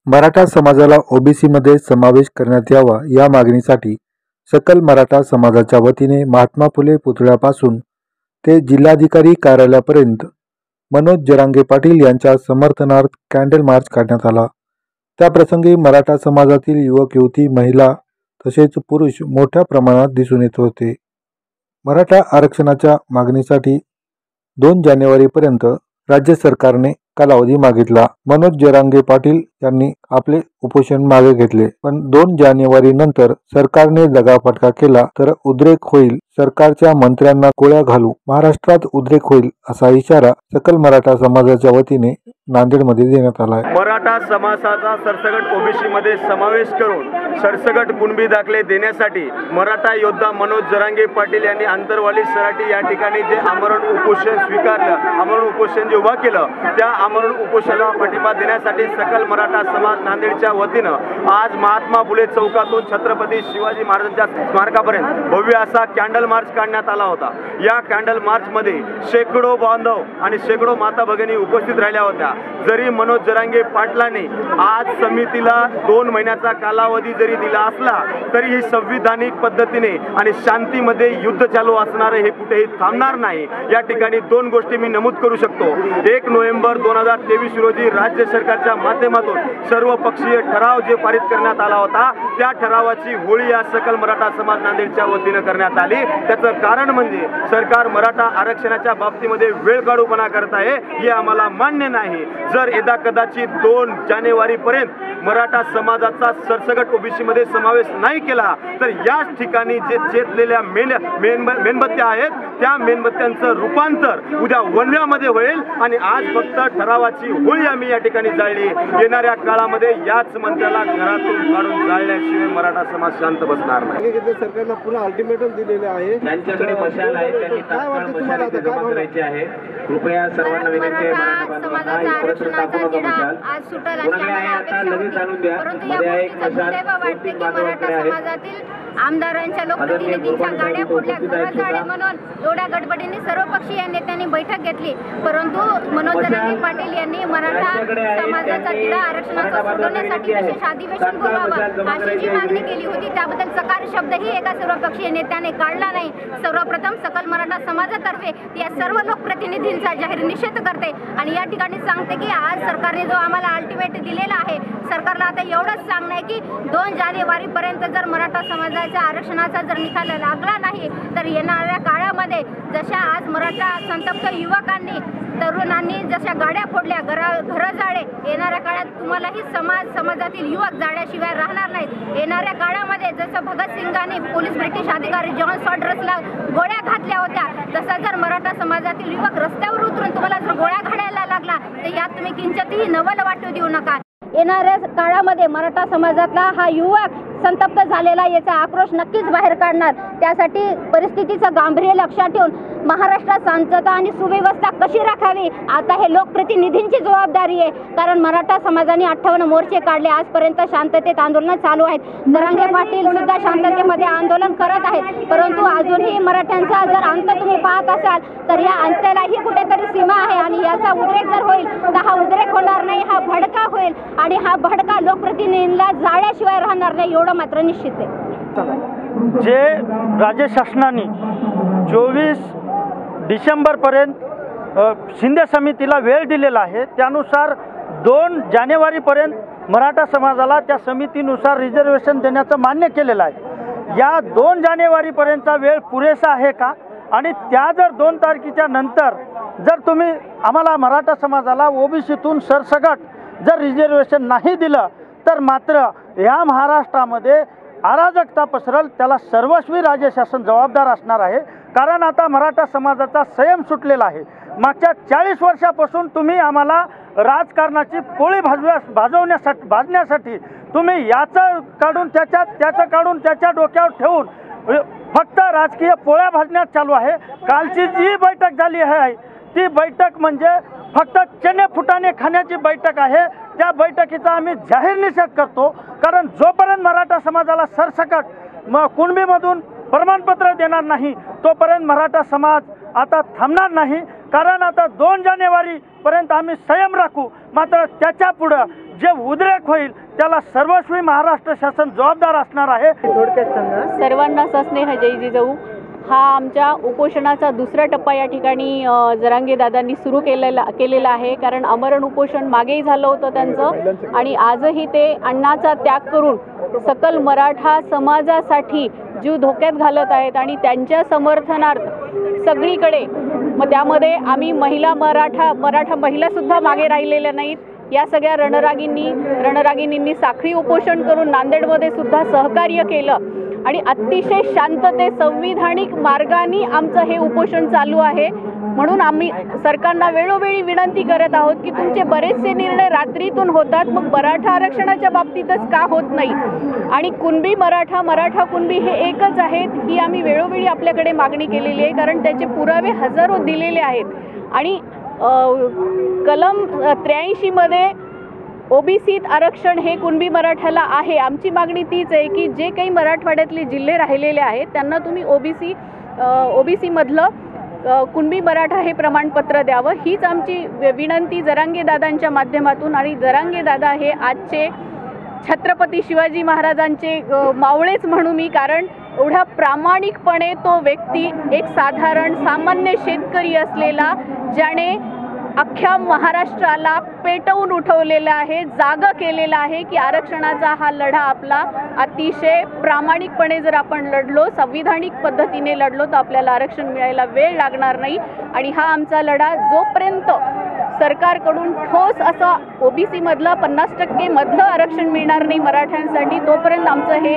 मराठा समाजाला ओबीसी मध्ये समावेश करण्यात यावा या मागणीसाठी सकल मराठा समाजाच्या वतीने महात्मा फुले पुतळ्यापासून ते जिल्हाधिकारी कार्यालयापर्यंत मनोज जरांगे पाटील यांच्या समर्थनार्थ कॅन्डल मार्च काढण्यात आला। त्याप्रसंगी मराठा समाजातील युवक युवती महिला तसेच पुरुष मोठ्या प्रमाणात दिसून येत होते। मराठा आरक्षणाच्या मागणीसाठी 2 जानेवारीपर्यंत राज्य सरकारने कालावधी मागितला। मनोज जरांगे पाटील यांनी आपले उपोषण मागे घेतले, पण 2 जानेवारी नंतर सरकारने दगाफटका केला तर उद्रेक होईल, सरकारच्या मंत्र्यांना गोळ्या घालू, महाराष्ट्रात उद्रेक होईल असा इशारा सकल मराठा समाजाच्या वतीने नांदेडमध्ये देण्यात आला आहे। मराठा समाजाचा सरसकट ओबीसी मध्ये समावेश करून सरसकट कुणबी दाखले देण्यासाठी मराठा योद्धा मनोज जरांगे पाटील यांनी आंतरवाली सराटी या ठिकाणी जे आमरण उपोषण स्वीकारलं, आमरण उपोषण जे उभा केलं, त्या आमरण उपोषणाला पाठिंबा देण्यासाठी सकल मराठा समाज नांदेडच्या वतीनं आज महात्मा फुले चौकातून छत्रपती शिवाजी महाराजांच्या स्मारकापर्यंत भव्य असा कॅन्डल मार्च काढण्यात आला होता। या कॅन्डल मार्च मध्ये शेकडो बांधव आणि शेकडो माता भगिनी उपस्थित राहिल्या होत्या। जरी मनोज जरांगे पाटलांनी आज समितीला 2 महिन्याचा कालावधी जरी दिला असला तरी ही संविधानिक पद्धतीने आणि शांतीमध्ये युद्ध चालू असणार हे कुठेही थांबणार नाही। या ठिकाणी 2 गोष्टी मी नमूद करू शकतो। 1 नोव्हेंबर 2023 रोजी राज्य सरकारच्या माध्यमातून सर्वपक्षीय ठराव जे पारित करण्यात आला होता, त्या ठरावाची होळी या सकल मराठा समाज नांदेडच्या वतीनं करण्यात आली। त्याचं कारण म्हणजे सरकार मराठा आरक्षणाच्या बाबतीमध्ये वेळकाढूपणा करत आहे, हे आम्हाला मान्य नाही। जर यदा कदाचित 2 जानेवारीपर्यंत मराठा समाजाचा सरसकट ओबीसी मध्ये समावेश नाही केला तर याच ठिकाणी जे चेतलेल्या मेणबत्त्या आहेत त्या मेणबत्त्यांचं रूपांतर उद्या वनव्यामध्ये होईल आणि आज फक्त ठरावाची होळी आम्ही या ठिकाणी जाळली। येणाऱ्या काळामध्ये याच मंत्र्याला घरातून काढून जाळल्याशिवाय मराठा समाज शांत बसणार नाही। सरकारला पुन्हा अल्टिमेटम दिलेले आहे, त्यांच्याकडे मशाल आहे, त्यांनी तात्काळ मशाल इथे जमा करायची आहे। कृपया सर्वांना विनंती आहे, मराठा बांधवांना एकत्र टाकू नका मशाल, कोणाकडे आहे आता लगेच आणून द्या। मध्ये आहे एक मशाल, वाटते की मराठा समाजातील आमदारांच्या लोकप्रतिनिधींच्या गाड्या फोडल्या, घरात जाळे म्हणून एवढ्या गडबडीने सर्वपक्षीय नेत्यांनी बैठक घेतली, परंतु मनोज जरांगे पाटील यांनी मराठा समाजाचा तिढा आरक्षणाचा सोडवण्यासाठी विशेष अधिवेशन बोलावं अशी जी मागणी केली होती त्याबद्दल चकार शब्दही एका सर्वपक्षीय नेत्याने काढला नाही। सर्वप्रथम सकल मराठा समाजातर्फे या सर्व लोकप्रतिनिधींचा जाहीर निषेध करते आणि या ठिकाणी सांगते की आज सरकारने जो आम्हाला अल्टिमेट दिलेला आहे, सरकारला आता एवढंच सांगणं आहे की 2 जानेवारीपर्यंत जर मराठा समाजाच्या आरक्षणाचा जर निकाल लागला नाही तर येणाऱ्या काळामध्ये जशा आज मराठा संतप्त युवकांनी तरुणांनी जशा गाड्या फोडल्या, घरं जाळे, येणाऱ्या काळात तुम्हालाही समाजातील युवक जाळ्याशिवाय राहणार नाहीत। येणाऱ्या काळामध्ये जसं भगतसिंगांनी पोलीस ब्रिटिश अधिकारी जॉन सॉल्डर्सला गोळ्या घातल्या होत्या, तसा जर मराठा समाजातील युवक रस्त्यावर उतरून तुम्हाला जर गोळ्या घालायला लागला तर यात तुम्ही किंचितही नवल वाटू देऊ नका। येणाऱ्या काळामध्ये मराठा समाजातला हा युवक संतप्त झालेला याचा आक्रोश नक्कीच बाहेर काढणार। त्यासाठी परिस्थितीचं गांभीर्य लक्षात ठेवून महाराष्ट्रात शांतता आणि सुव्यवस्था कशी राखावी आता हे लोकप्रतिनिधींची जबाबदारी आहे, कारण मराठा समाजाने 58 मोर्चे काढले, आजपर्यंत शांततेत आंदोलन चालू आहेत। जरांगे पाटील सुद्धा शांततेमध्ये आंदोलन करत आहेत, परंतु अजूनही मराठ्यांचा जर अंत तुम्ही पाहत असाल तर या अंतालाही कुठेतरी सीमा आहे आणि याचा उद्रेक जर होईल तर हा उद्रेक होणार नाही, हा भडका होईल आणि हा भडका लोकप्रतिनिधींना जाळ्याशिवाय राहणार नाही, एवढं मात्र निश्चित आहे। जे राज्य शासनाने 24 डिसेंबरपर्यंत शिंदे समितीला वेळ दिलेला आहे, त्यानुसार 2 जानेवारीपर्यंत मराठा समाजाला त्या समितीनुसार रिझर्वेशन देण्याचं मान्य केलेलं आहे। या 2 जानेवारीपर्यंतचा वेळ पुरेसा आहे का? आणि त्या जर 2 तारखेच्या नंतर जर तुम्ही आम्हाला मराठा समाजाला ओबीसीतून सरसकट जर रिझर्वेशन नाही दिलं तर मात्र या महाराष्ट्रामध्ये अराजकता पसरल, त्याला सर्वस्वी राज्य शासन जबाबदार असणार आहे। कारण आता मराठा समाजाचा संयम सुटलेला आहे। मागच्या 40 वर्षापासून तुम्ही आम्हाला राजकारणाची पोळी भाजण्यासाठी तुम्ही याचं काढून त्याचं काढून त्याच्या डोक्यावर ठेवून फक्त राजकीय पोळ्या भाजण्यात चालू आहे। कालची जी बैठक झाली आहे ती बैठक म्हणजे फक्त चणे फुटाणे खाण्याची बैठक आहे। त्या बैठकीचा आम्ही जाहीर निषेध करतो, कारण जोपर्यंत मराठा समाजाला सरसकट कुणबीमधून प्रमाणपत्र देणार नाही तोपर्यंत मराठा समाज आता थांबणार नाही। कारण आता 2 जानेवारीपर्यंत आम्ही संयम राखू, मात्र त्याच्या पुढं जे उद्रेक होईल त्याला सर्वस्वी महाराष्ट्र शासन जबाबदार असणार आहे. सर्वांना सस्नेह जय जिजाऊ. हा आमच्या उपोषणाचा दुसरा टप्पा या ठिकाणी जरांगे दादांनी सुरू केलेला आहे. कारण आमरण उपोषण मागेही झालं होतं त्यांचं आणि आजही ते अण्णाचा त्याग करून सकल मराठा समाजासाठी जीव धोक्यात घालत आहेत आणि त्यांच्या समर्थनार्थ सगळीकडे, मग त्यामध्ये आम्ही मराठा महिलासुद्धा मागे राहिलेल्या नाहीत. या सगळ्या रणरागिणींनी साखळी उपोषण करून नांदेडमध्ये सुद्धा सहकार्य केलं आणि अतिशय शांतते संविधानिक मार्गाने आमचं हे उपोषण चालू आहे. म्हणून आम्ही सरकारला वेळोवेळी विनंती करत आहोत की तुमचे बरेचसे निर्णय रात्रीतून होतात, मग मराठा आरक्षणाच्या बाबतीतच का होत नाही. आणि कुणबी मराठा कुणबी हे एकच आहेत ही आम्ही वेळोवेळी आपल्याकडे मागणी केलेली आहे. कारण त्याचे पुरावे हजारो दिलेले आहेत आणि कलम 83 मध्ये ओबीसीत आरक्षण हे कुणबी मराठ्याला आहे. आमची मागणी तीच आहे की जे काही मराठवाड्यातले जिल्हे राहिलेले आहेत त्यांना तुम्ही ओबीसी मधलं कुणबी मराठा हे प्रमाणपत्र द्यावं, हीच आमची विनंती जरांगे दादांच्या माध्यमातून. आणि जरांगे दादा हे आजचे छत्रपती शिवाजी महाराजांचे मावळेच म्हणू मी, कारण एवढा प्रामाणिकपणे तो व्यक्ती एक साधारण सामान्य शेतकरी असलेला, ज्याने अख्ख्या महाराष्ट्राला पेटवून उठवलेला आहे, जागं केलेला आहे की आरक्षणाचा हा लढा आपला अतिशय प्रामाणिकपणे जर आपण लढलो, संविधानिक पद्धतीने लढलो तर आपल्याला आरक्षण मिळायला वेळ लागणार नाही. आणि हा आमचा लढा जोपर्यंत सरकारकडून ठोस असा ओबीसी मधलं 50% मधलं आरक्षण मिळणार नाही मराठ्यांसाठी, तोपर्यंत आमचं हे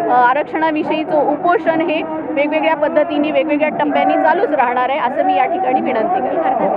आरक्षणाविषयीचं उपोषण हे वेगवेगळ्या पद्धतीने वेगवेगळ्या टप्प्यांनी चालूच राहणार आहे, असं मी या ठिकाणी विनंती करते.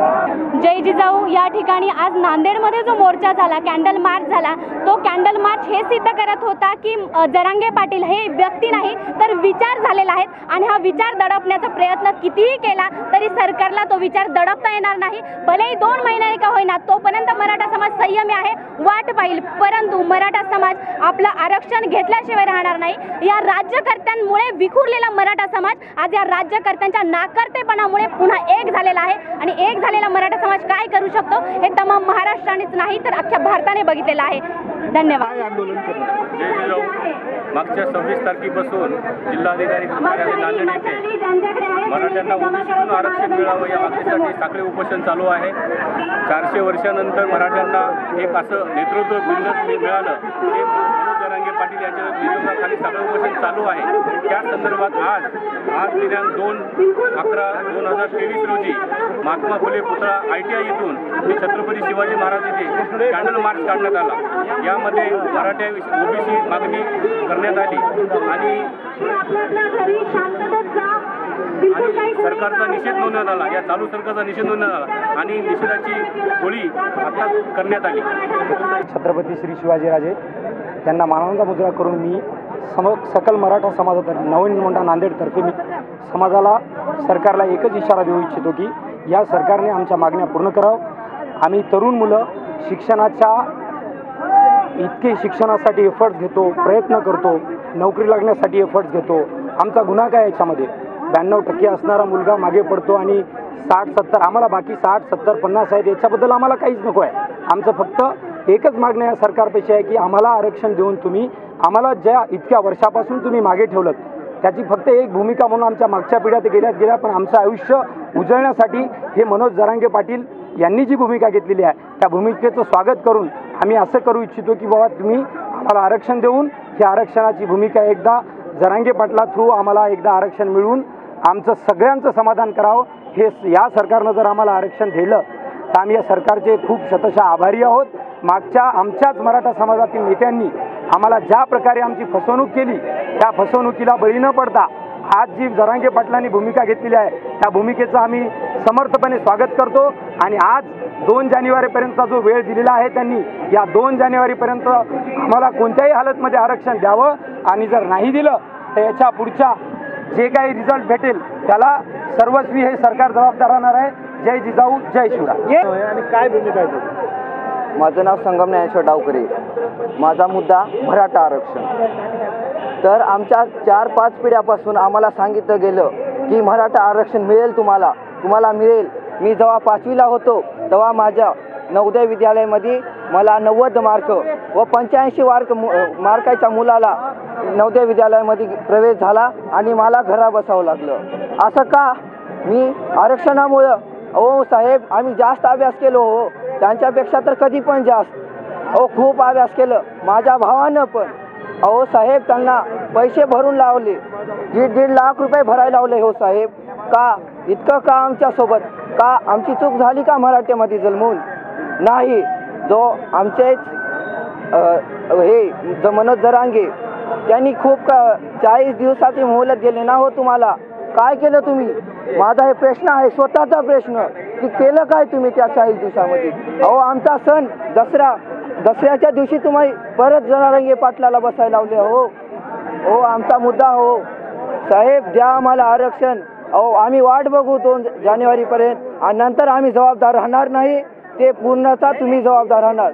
जय जिजाऊ. या ठिकाणी आज नांदेडमध्ये जो मोर्चा झाला, कॅन्डल मार्च झाला, तो कॅन्डल मार्च हे सिद्ध करत होता की जरांगे पाटील हे व्यक्ती नाही तर विचार झालेला आहेत आणि हा विचार दडपण्याचा प्रयत्न कितीही केला तरी सरकारला तो विचार दडपता येणार नाही. भलेही 2 महिन्याने का होईना तोपर्यंत मराठा समाज संयमी आहे, वाट पाहिल, परंतु मराठा समाज आपलं आरक्षण घेतल्याशिवाय राहणार नाही. या राज्यकर्त्यांमुळे विखुरलेला मराठा समाज आज या राज्यकर्त्यांच्या नाकर्तेपणामुळे पुन्हा एक झालेला आहे आणि एक झालेला मराठा समाज काय करू शकतो हे तमाम महाराष्ट्रानेच नाही तर अख्ख्या भारताने बघितलेलं आहे. धन्यवाद. जय जिजाऊ. मागच्या 26 तारखेपासून जिल्हाधिकारी कार्यालय नांदेड येथे मराठ्यांना ओबीसीतून आरक्षण मिळावं या मागणीसाठी साखळी उपोषण चालू आहे. 400 वर्षानंतर मराठ्यांना एक असं नेतृत्व मिळालं हे जरांगे पाटील यांच्या नेतृत्वाखाली साखळी उपोषण चालू आहे. त्या संदर्भात आज दिनांक 2/11/2023 रोजी महात्मा फुले पुतळा ITI येथून ते छत्रपती शिवाजी महाराज येथे कॅन्डल मार्च काढण्यात आला. यामध्ये मराठा ओबीसी मागणी करण्यात आली आणि सरकारचा निषेध नोंदवण्यात आला. या चालू सरकारचा निषेध नोंदवण्यात आला आणि निषेधाची होळी आता करण्यात आली. छत्रपती श्री शिवाजीराजे यांना मानाचा मुजरा करून मी सकल मराठा समाजातर्फे नवीन मोंढा नांदेडतर्फे मी समाजाला सरकारला एकच इशारा देऊ इच्छितो की या सरकारने आमच्या मागण्या पूर्ण करावं. आम्ही तरुण मुलं शिक्षणासाठी एफर्ट्स घेतो, प्रयत्न करतो, नोकरी लागण्यासाठी एफर्ट्स घेतो. आमचा गुन्हा काय याच्यामध्ये 92% असणारा मुलगा मागे पडतो आणि 60-70 आम्हाला बाकी 60-70-50 आहेत. याच्याबद्दल आम्हाला काहीच नको आहे. आमचं फक्त एकच मागणं या सरकारपेक्षा आहे की आम्हाला आरक्षण देऊन तुम्ही आम्हाला ज्या इतक्या वर्षापासून तुम्ही मागे ठेवलं त्याची फक्त एक भूमिका म्हणून आमच्या मागच्या पिढ्या ते गेल्या पण आमचं आयुष्य उजळण्यासाठी हे मनोज जरांगे पाटील यांनी जी भूमिका घेतलेली आहे त्या भूमिकेचं स्वागत करून आम्ही असं करू इच्छितो की बाबा तुम्ही आम्हाला आरक्षण देऊन ही आरक्षणाची भूमिका एकदा जरांगे पाटला थ्रू आम्हाला एकदा आरक्षण मिळवून आमचं सगळ्यांचं समाधान करावं. हे या सरकारनं जर आम्हाला आरक्षण दिलं तर आम्ही या सरकारचे खूप शतशः आभारी आहोत. मागच्या आमच्याच मराठा समाजातील नेत्यांनी आम्हाला ज्या प्रकारे आमची फसवणूक केली त्या फसवणुकीला बळी न पडता आज जी जरांगे पाटलांनी भूमिका घेतलेली आहे त्या भूमिकेचं आम्ही समर्थपणे स्वागत करतो. आणि आज 2 जानेवारीपर्यंतचा जो वेळ दिलेला आहे त्यांनी या 2 जानेवारीपर्यंत आम्हाला कोणत्याही हालतमध्ये आरक्षण द्यावं आणि जर नाही दिलं तर याच्या पुढच्या जे काही रिझल्ट भेटेल त्याला सर्वस्वी हे सरकार जबाबदार राहणार आहे. जय जिजाऊ, जय शिवराय. आणि काय भूमिका आहे? माझं नाव संगम ज्ञानेश्वर डावकरे. माझा मुद्दा मराठा आरक्षण. तर आमच्या 4-5 पिढ्यापासून आम्हाला सांगितलं गेलं की मराठा आरक्षण मिळेल, तुम्हाला मिळेल. मी जेव्हा 5वीला होतो तेव्हा माझ्या नवोदय विद्यालयामध्ये मला 90 मार्क व 85 मार्काच्या मुलाला नवोदय विद्यालयामध्ये प्रवेश झाला आणि मला घरा बसावं लागलं। असं का? मी आरक्षणामुळं? अहो साहेब, आम्ही जास्त अभ्यास केलो हो, त्यांच्यापेक्षा तर कधी पण जास्त। अहो खूप अभ्यास केलं, माझ्या भावानं पण। अहो साहेब, त्यांना पैसे भरून लावले, 1.5 लाख रुपये भरायला लावले हो साहेब। का इतकं का आमच्यासोबत? का आमची चूक झाली का मराठीमध्ये जन्मून? नाही, जो आमचेच जो मनोज जरांगे त्यांनी खूप 40 दिवसाची मोहलत दिली ना हो तुम्हाला। काय केलं तुम्ही? माझा हे प्रश्न आहे, स्वतःचा प्रश्न, की केलं काय तुम्ही त्या 40 दिवसामध्ये? अहो आमचा सण दसऱ्याच्या दिवशी तुम्ही परत जरांगे पाटलाला बसायला लावले हो। आमचा मुद्दा हो साहेब, द्या आम्हाला आरक्षण। अहो आम्ही वाट बघू 2 जानेवारीपर्यंत आणि नंतर आम्ही जबाबदार राहणार नाही, ते पूर्णतः तुम्ही जबाबदार राहणार।